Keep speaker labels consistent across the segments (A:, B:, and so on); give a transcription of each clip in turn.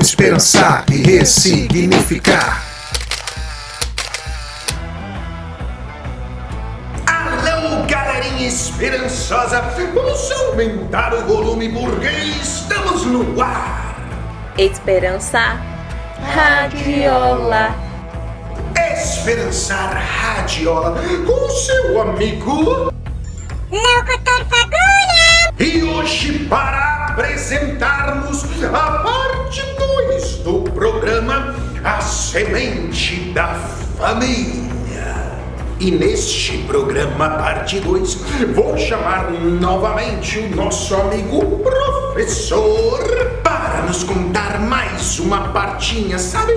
A: Vamos esperançar e ressignificar.
B: Alô, galerinha esperançosa, vamos aumentar o volume porque estamos no ar.
C: Esperança Radiola.
B: Esperançar Radiola com seu amigo
D: Locutor Fagulha.
B: E hoje, para apresentarmos a parte 2 do programa A Semente da Família. E neste programa, parte 2, vou chamar novamente o nosso amigo professor para nos contar mais uma partinha, sabe?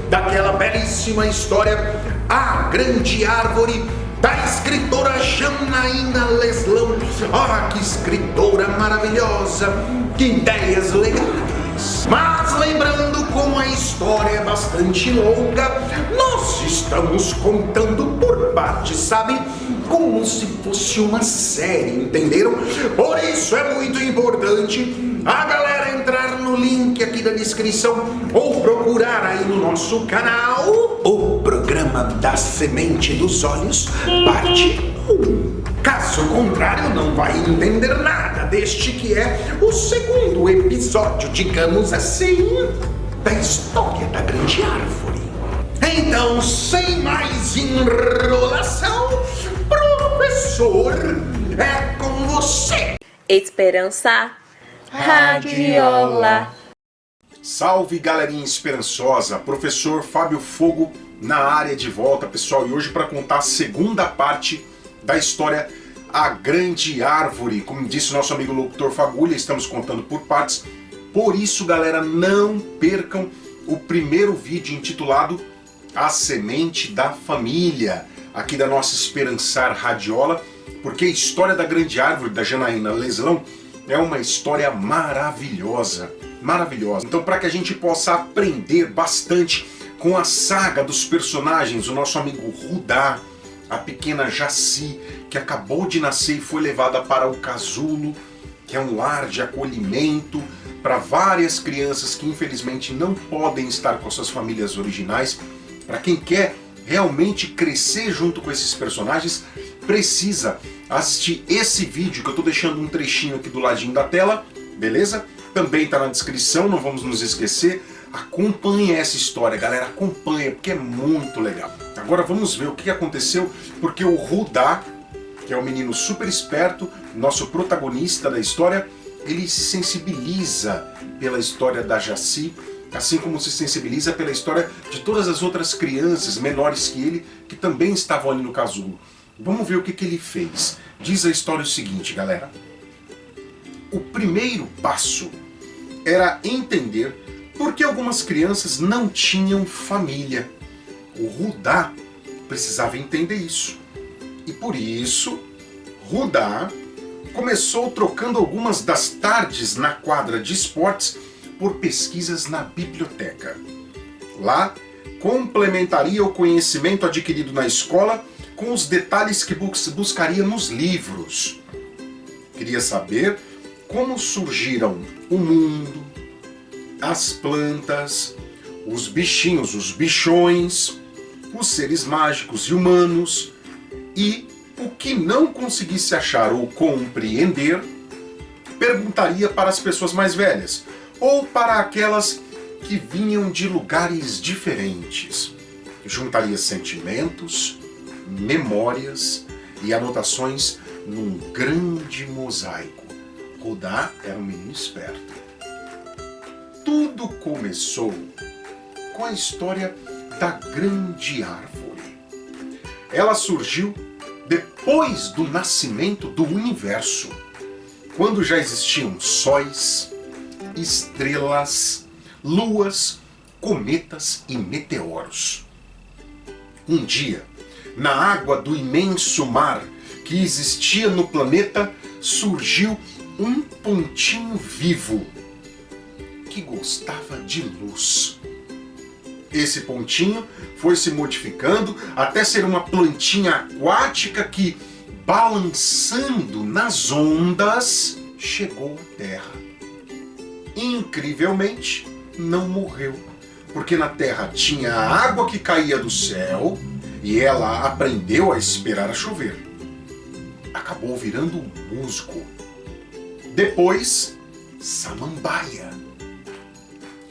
B: Daquela belíssima história, A Grande Árvore, da escritora Janaína Leslão. Ah, que escritora maravilhosa, que ideias legais. Mas lembrando, como a história é bastante longa, nós estamos contando por partes, sabe? Como se fosse uma série, entenderam? Por isso é muito importante a galera entrar no link aqui da descrição ou procurar aí no nosso canal o programa da Semente dos Olhos, parte 1. Caso contrário, não vai entender nada deste que é o segundo episódio, digamos assim, da história da Grande Árvore. Então, sem mais enrolação, professor, é com você.
C: Esperança Radiola.
E: Salve, galerinha esperançosa, professor Fábio Fogo na área de volta, pessoal, e hoje para contar a segunda parte da história A Grande Árvore. Como disse o nosso amigo locutor Fagulha, estamos contando por partes, por isso, galera, não percam o primeiro vídeo intitulado A Semente da Família, aqui da nossa Esperançar Radiola, porque a história da Grande Árvore, da Janaína Leslão, é uma história maravilhosa, maravilhosa. Então, para que a gente possa aprender bastante com a saga dos personagens, o nosso amigo Rudá, a pequena Jaci, que acabou de nascer e foi levada para o casulo, que é um lar de acolhimento para várias crianças que infelizmente não podem estar com suas famílias originais. Para quem quer realmente crescer junto com esses personagens, precisa assistir esse vídeo, que eu estou deixando um trechinho aqui do ladinho da tela, beleza? Também está na descrição, não vamos nos esquecer. Acompanhe essa história, galera, acompanhe, porque é muito legal. Agora vamos ver o que aconteceu, porque o Rudá, que é um menino super esperto, nosso protagonista da história, ele se sensibiliza pela história da Jaci, assim como se sensibiliza pela história de todas as outras crianças menores que ele, que também estavam ali no casulo. Vamos ver o que ele fez. Diz a história o seguinte, galera. O primeiro passo era entender por que algumas crianças não tinham família. O Rudá precisava entender isso. E por isso, Rudá começou trocando algumas das tardes na quadra de esportes por pesquisas na biblioteca. Lá, complementaria o conhecimento adquirido na escola com os detalhes que buscaria nos livros. Queria saber como surgiram o mundo, as plantas, os bichinhos, os bichões, os seres mágicos e humanos, e o que não conseguisse achar ou compreender, perguntaria para as pessoas mais velhas, ou para aquelas que vinham de lugares diferentes. Juntaria sentimentos, memórias e anotações num grande mosaico. Rudá era um menino esperto. Tudo começou com a história da Grande Árvore. Ela surgiu depois do nascimento do universo, quando já existiam sóis, estrelas, luas, cometas e meteoros. Um dia, na água do imenso mar que existia no planeta, surgiu um pontinho vivo que gostava de luz. Esse pontinho foi se modificando até ser uma plantinha aquática que, balançando nas ondas, chegou à Terra. Incrivelmente, não morreu, porque na terra tinha água que caía do céu e ela aprendeu a esperar a chover. Acabou virando musgo. Depois, samambaia,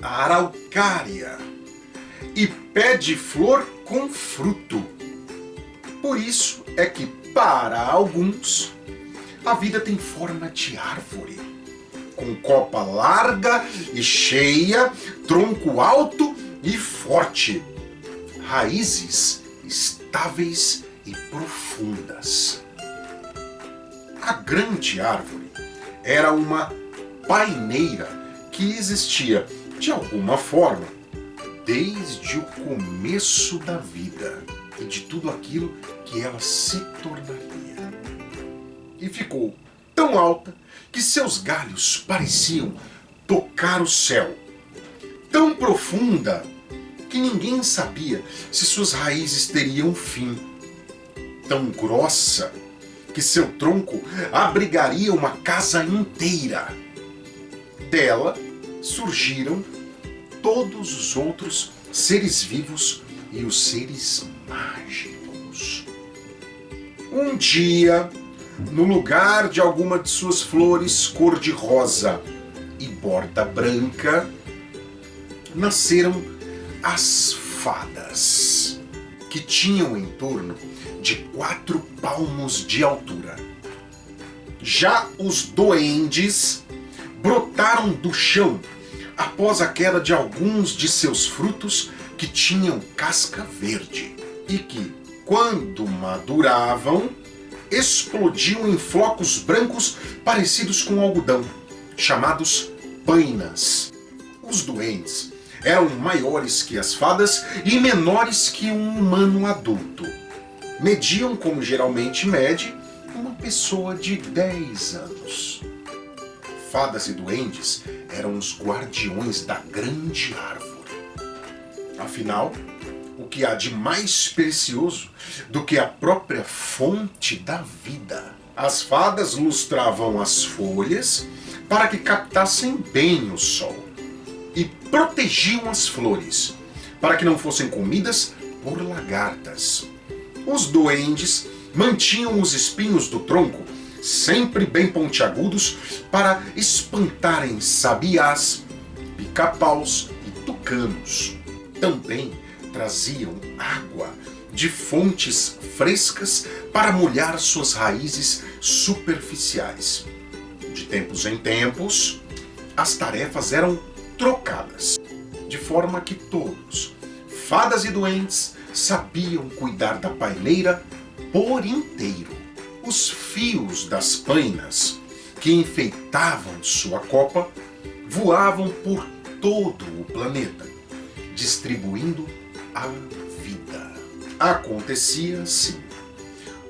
E: araucária e pé de flor com fruto. Por isso é que, para alguns, a vida tem forma de árvore, com copa larga e cheia, tronco alto e forte, raízes estáveis e profundas. A grande árvore era uma paineira que existia, de alguma forma, desde o começo da vida e de tudo aquilo que ela se tornaria. E ficou tão alta que seus galhos pareciam tocar o céu, tão profunda que ninguém sabia se suas raízes teriam fim, tão grossa que seu tronco abrigaria uma casa inteira. Dela surgiram todos os outros seres vivos e os seres mágicos. Um dia, no lugar de alguma de suas flores cor-de-rosa e borda branca, nasceram as fadas, que tinham em torno de 4 palmos de altura. Já os duendes brotaram do chão após a queda de alguns de seus frutos que tinham casca verde e que, quando maduravam, explodiam em flocos brancos parecidos com algodão, chamados painas. Os duendes eram maiores que as fadas e menores que um humano adulto. Mediam, como geralmente mede, uma pessoa de 10 anos. Fadas e duendes eram os guardiões da grande árvore. Afinal, o que há de mais precioso do que a própria fonte da vida? As fadas lustravam as folhas para que captassem bem o sol e protegiam as flores para que não fossem comidas por lagartas. Os duendes mantinham os espinhos do tronco sempre bem pontiagudos para espantarem sabiás, pica-paus e tucanos. Também traziam água de fontes frescas para molhar suas raízes superficiais. De tempos em tempos, as tarefas eram trocadas, de forma que todos, fadas e duendes, sabiam cuidar da paineira por inteiro. Os fios das painas que enfeitavam sua copa voavam por todo o planeta, distribuindo a vida. Acontecia assim: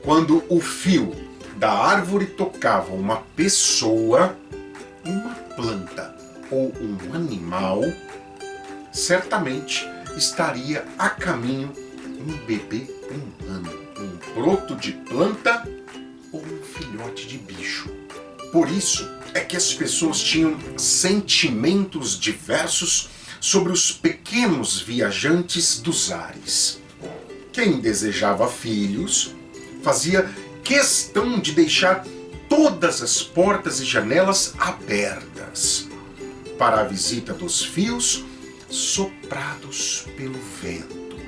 E: quando o fio da árvore tocava uma pessoa, uma planta ou um animal, certamente estaria a caminho um bebê humano, um broto de planta ou um filhote de bicho. Por isso é que as pessoas tinham sentimentos diversos sobre os pequenos viajantes dos ares. Quem desejava filhos fazia questão de deixar todas as portas e janelas abertas para a visita dos fios soprados pelo vento.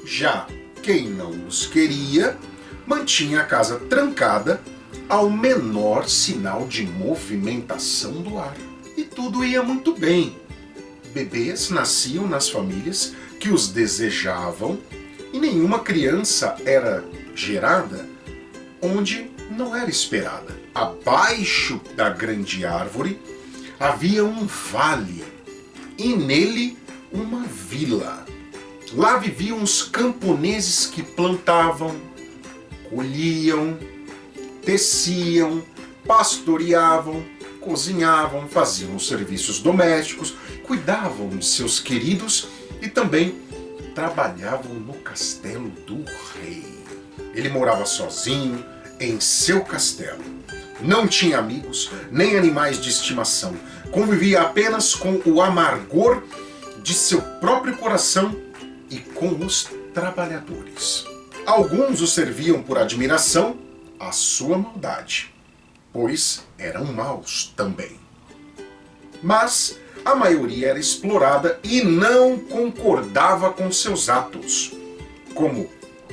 E: Já quem não os queria mantinha a casa trancada ao menor sinal de movimentação do ar. E tudo ia muito bem. Bebês nasciam nas famílias que os desejavam e nenhuma criança era gerada onde não era esperada. Abaixo da grande árvore havia um vale e nele uma vila. Lá viviam os camponeses que plantavam, colhiam, teciam, pastoreavam, cozinhavam, faziam os serviços domésticos, cuidavam de seus queridos e também trabalhavam no castelo do rei. Ele morava sozinho em seu castelo. Não tinha amigos nem animais de estimação. Convivia apenas com o amargor de seu próprio coração e com os trabalhadores. Alguns o serviam por admiração à sua maldade, pois eram maus também. Mas a maioria era explorada e não concordava com seus atos, como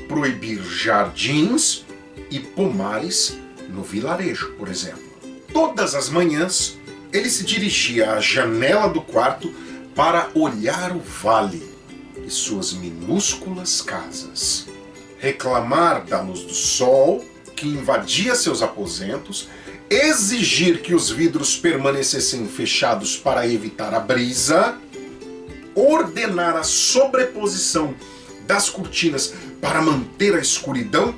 E: proibir jardins e pomares no vilarejo, por exemplo. Todas as manhãs, ele se dirigia à janela do quarto para olhar o vale e suas minúsculas casas, reclamar da luz do sol que invadia seus aposentos, exigir que os vidros permanecessem fechados para evitar a brisa, ordenar a sobreposição das cortinas para manter a escuridão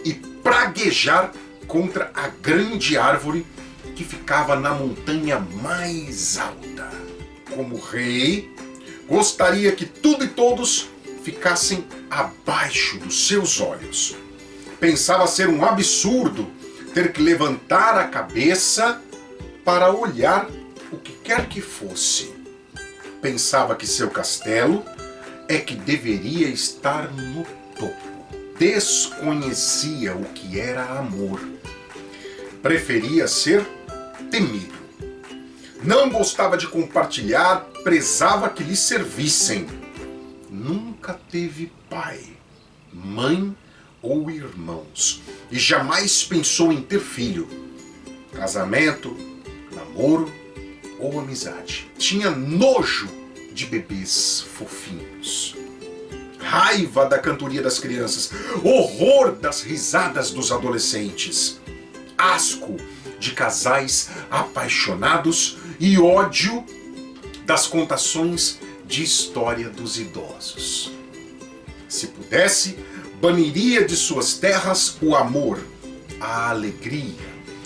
E: e praguejar contra a grande árvore que ficava na montanha mais alta. Como rei, gostaria que tudo e todos ficassem abaixo dos seus olhos. Pensava ser um absurdo ter que levantar a cabeça para olhar o que quer que fosse. Pensava que seu castelo é que deveria estar no topo. Desconhecia o que era amor. Preferia ser temido. Não gostava de compartilhar, prezava que lhe servissem. Nunca teve pai, mãe ou irmãos e jamais pensou em ter filho, casamento, namoro ou amizade. Tinha nojo de bebês fofinhos, raiva da cantoria das crianças, horror das risadas dos adolescentes, asco de casais apaixonados e ódio das contações de história dos idosos. Se pudesse, baniria de suas terras o amor, a alegria,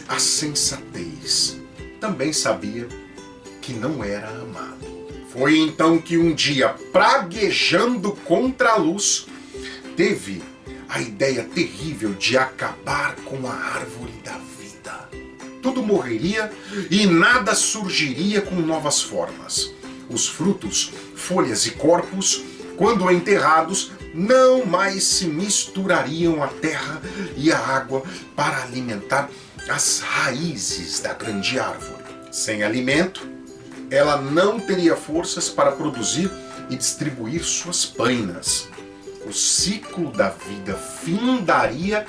E: a sensatez. Também sabia que não era amado. Foi então que um dia, praguejando contra a luz, teve a ideia terrível de acabar com a árvore da vida. Tudo morreria e nada surgiria com novas formas. Os frutos, folhas e corpos, quando enterrados, não mais se misturariam à terra e à água para alimentar as raízes da grande árvore. Sem alimento, ela não teria forças para produzir e distribuir suas painas. O ciclo da vida findaria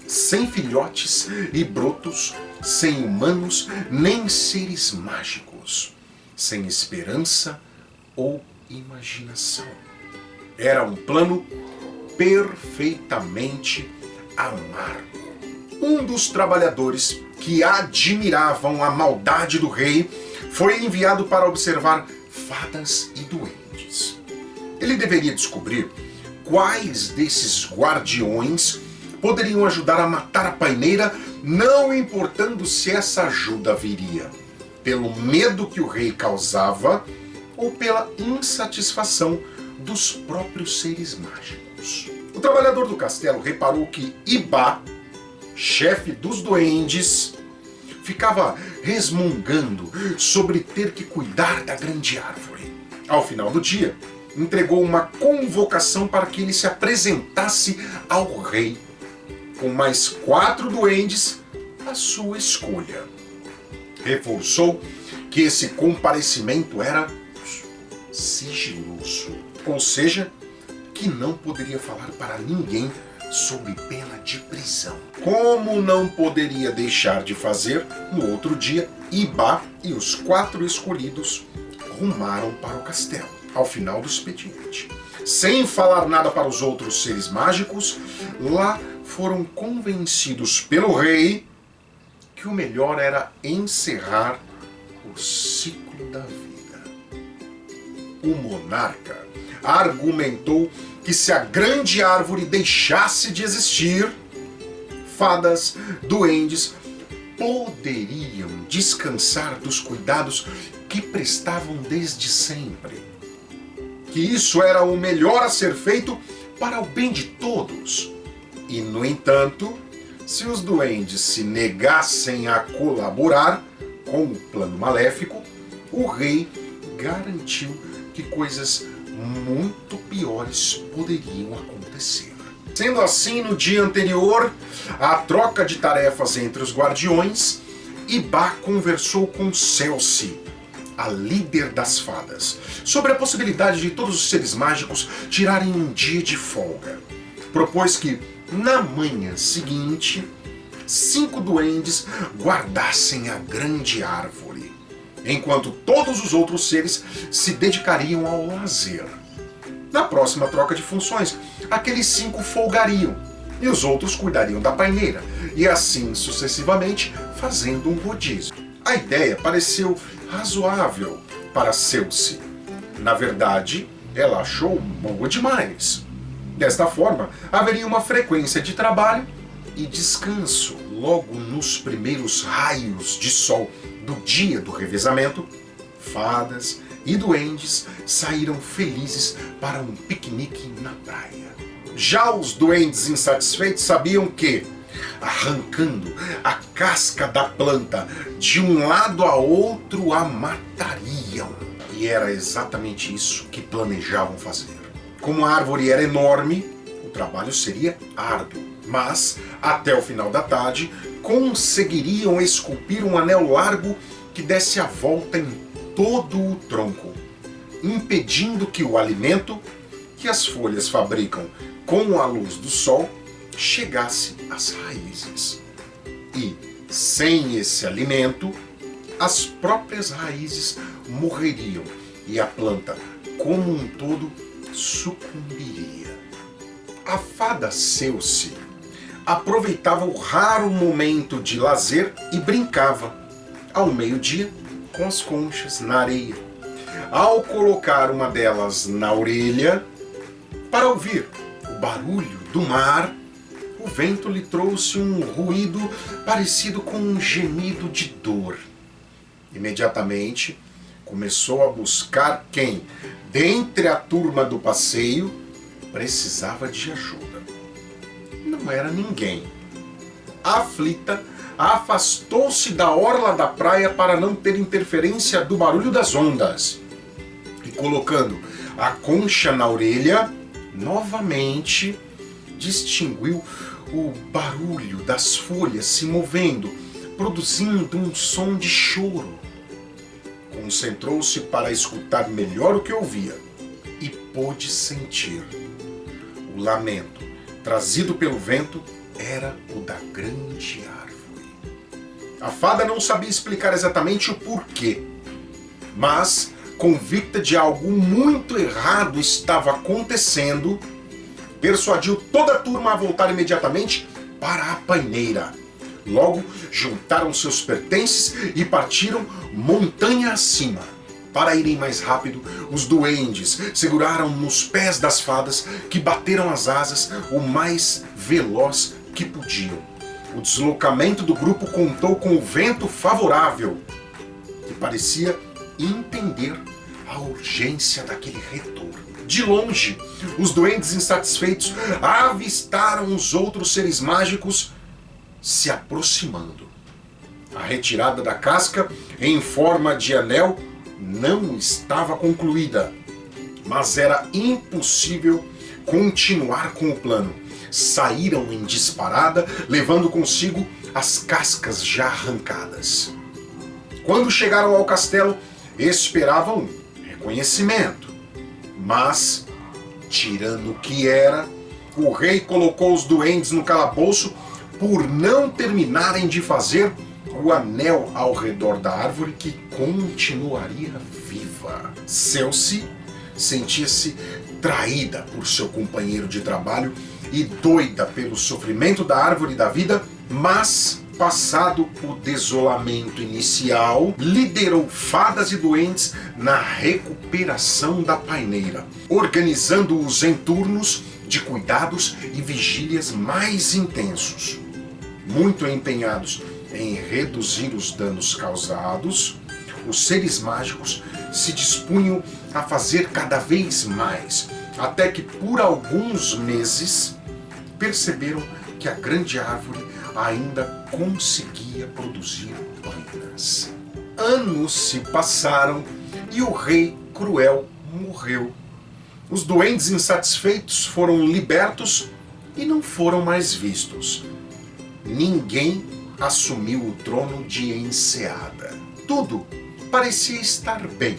E: sem filhotes e brotos, sem humanos nem seres mágicos, sem esperança ou imaginação. Era um plano perfeitamente amargo. Um dos trabalhadores que admiravam a maldade do rei foi enviado para observar fadas e duendes. Ele deveria descobrir quais desses guardiões poderiam ajudar a matar a paineira, não importando se essa ajuda viria pelo medo que o rei causava ou pela insatisfação dos próprios seres mágicos. O trabalhador do castelo reparou que Ibá, chefe dos duendes, ficava resmungando sobre ter que cuidar da grande árvore. Ao final do dia, entregou uma convocação para que ele se apresentasse ao rei, com mais 4 duendes à sua escolha. Reforçou que esse comparecimento era sigiloso, ou seja, que não poderia falar para ninguém sob pena de prisão. Como não poderia deixar de fazer, no outro dia, Ibá e os 4 escolhidos rumaram para o castelo, ao final do expediente. Sem falar nada para os outros seres mágicos, lá foram convencidos pelo rei que o melhor era encerrar o ciclo da vida. O monarca argumentou que se a grande árvore deixasse de existir, fadas, duendes poderiam descansar dos cuidados que prestavam desde sempre. Que isso era o melhor a ser feito para o bem de todos. E, no entanto, se os duendes se negassem a colaborar com o plano maléfico, o rei garantiu que coisas muito piores poderiam acontecer. Sendo assim, no dia anterior, à troca de tarefas entre os guardiões, Ibá conversou com Celsi, a líder das fadas, sobre a possibilidade de todos os seres mágicos tirarem um dia de folga. Propôs que, na manhã seguinte, 5 duendes guardassem a grande árvore, enquanto todos os outros seres se dedicariam ao lazer. Na próxima troca de funções, aqueles 5 folgariam e os outros cuidariam da paineira, e assim sucessivamente, fazendo um rodízio. A ideia pareceu razoável para Celsi. Na verdade, ela achou boa demais. Desta forma, haveria uma frequência de trabalho e descanso. Logo nos primeiros raios de sol do dia do revezamento, fadas e duendes saíram felizes para um piquenique na praia. Já os duendes insatisfeitos sabiam que, arrancando a casca da planta de um lado a outro, a matariam. E era exatamente isso que planejavam fazer. Como a árvore era enorme, o trabalho seria árduo, mas, até o final da tarde, conseguiriam esculpir um anel largo que desse a volta em todo o tronco, impedindo que o alimento que as folhas fabricam com a luz do sol chegasse às raízes. E, sem esse alimento, as próprias raízes morreriam e a planta, como um todo, sucumbiria. A fada Celsi aproveitava o raro momento de lazer e brincava, ao meio-dia, com as conchas na areia. Ao colocar uma delas na orelha, para ouvir o barulho do mar, o vento lhe trouxe um ruído parecido com um gemido de dor. Imediatamente, começou a buscar quem, dentre a turma do passeio, precisava de ajuda. Não era ninguém. Aflita, afastou-se da orla da praia para não ter interferência do barulho das ondas. E colocando a concha na orelha, novamente distinguiu o barulho das folhas se movendo, produzindo um som de choro. Concentrou-se para escutar melhor o que ouvia e pôde sentir. O lamento, trazido pelo vento, era o da grande árvore. A fada não sabia explicar exatamente o porquê, mas, convicta de algo muito errado estava acontecendo, persuadiu toda a turma a voltar imediatamente para a paineira. Logo, juntaram seus pertences e partiram montanha acima. Para irem mais rápido, os duendes seguraram nos pés das fadas, que bateram as asas o mais veloz que podiam. O deslocamento do grupo contou com o vento favorável, que parecia entender a urgência daquele retorno. De longe, os duendes insatisfeitos avistaram os outros seres mágicos se aproximando. A retirada da casca em forma de anel não estava concluída, mas era impossível continuar com o plano. Saíram em disparada, levando consigo as cascas já arrancadas. Quando chegaram ao castelo, esperavam reconhecimento, mas, tirano que era, o rei colocou os duendes no calabouço por não terminarem de fazer o anel ao redor da árvore que continuaria viva. Celsi sentia-se traída por seu companheiro de trabalho e doida pelo sofrimento da árvore da vida, mas, passado o desolamento inicial, liderou fadas e duendes na recuperação da paineira, organizando-os em turnos de cuidados e vigílias mais intensos. Muito empenhados em reduzir os danos causados, os seres mágicos se dispunham a fazer cada vez mais, até que por alguns meses perceberam que a grande árvore ainda conseguia produzir vainas. Anos se passaram e o rei cruel morreu. Os duendes insatisfeitos foram libertos e não foram mais vistos. Ninguém assumiu o trono de Enseada. Tudo parecia estar bem.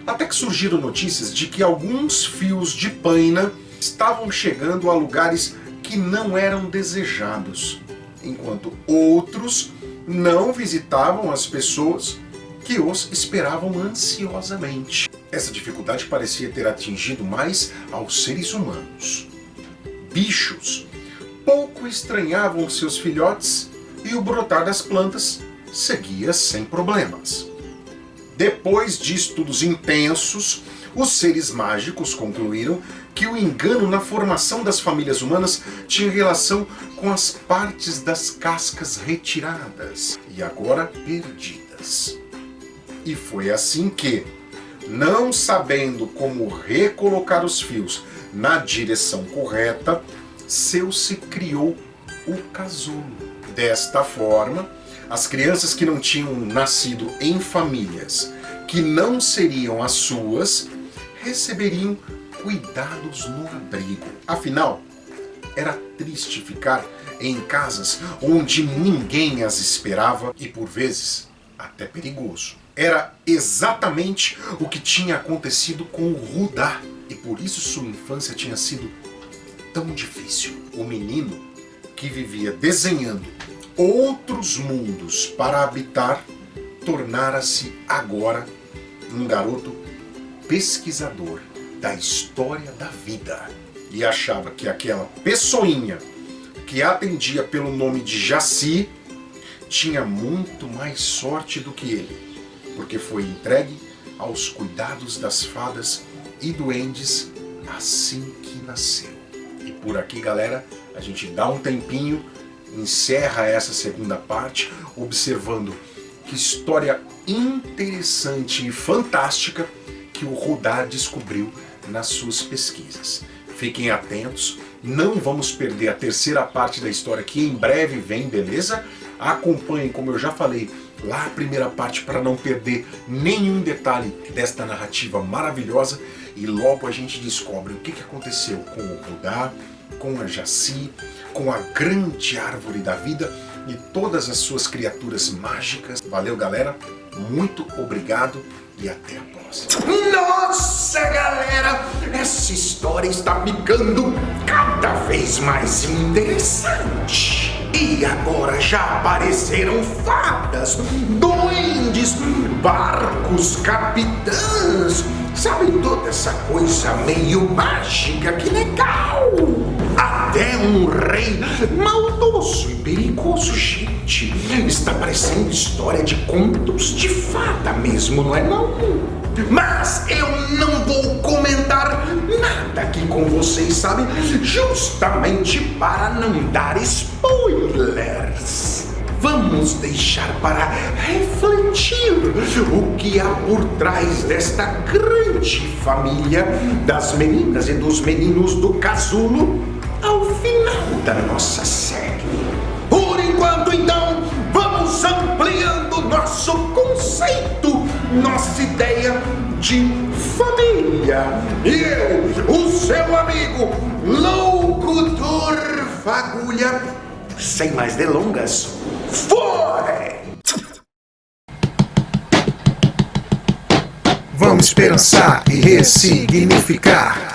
E: Até que surgiram notícias de que alguns fios de paina estavam chegando a lugares que não eram desejados, enquanto outros não visitavam as pessoas que os esperavam ansiosamente. Essa dificuldade parecia ter atingido mais aos seres humanos. Bichos pouco estranhavam seus filhotes e o brotar das plantas seguia sem problemas. Depois de estudos intensos, os seres mágicos concluíram que o engano na formação das famílias humanas tinha relação com as partes das cascas retiradas e agora perdidas. E foi assim que, não sabendo como recolocar os fios na direção correta, Zeus criou o casulo. Desta forma, as crianças que não tinham nascido em famílias que não seriam as suas, receberiam cuidados no abrigo. Afinal, era triste ficar em casas onde ninguém as esperava e, por vezes, até perigoso. Era exatamente o que tinha acontecido com o Rudá, e por isso sua infância tinha sido tão difícil. O menino que vivia desenhando outros mundos para habitar tornara-se agora um garoto pesquisador da história da vida e achava que aquela pessoinha que atendia pelo nome de Jaci tinha muito mais sorte do que ele, porque foi entregue aos cuidados das fadas e duendes assim que nasceu. E por aqui, galera, a gente dá um tempinho, encerra essa segunda parte, observando que história interessante e fantástica que o Rudá descobriu nas suas pesquisas. Fiquem atentos, não vamos perder a terceira parte da história que em breve vem, beleza? Acompanhem, como eu já falei, lá a primeira parte para não perder nenhum detalhe desta narrativa maravilhosa e logo a gente descobre o que aconteceu com o Rudá, com a Jaci, com a grande árvore da vida e todas as suas criaturas mágicas. Valeu, galera, muito obrigado e até a próxima.
B: Nossa, galera, essa história está ficando cada vez mais interessante. E agora já apareceram fadas, duendes, barcos, capitãs. Sabe, toda essa coisa meio mágica, que legal! Até um rei maldoso e perigoso, gente. Está parecendo história de contos de fada mesmo, não é não? Mas eu não vou comentar nada aqui com vocês, sabe? Justamente para não dar spoilers. Vamos deixar para refletir o que há por trás desta grande família das meninas e dos meninos do casulo ao final da nossa série. Por enquanto, então, vamos ampliando nosso conceito, nossa ideia de família. E eu, o seu amigo, Locutor Fagulha, sem mais delongas, foi!
A: Vamos pensar e ressignificar.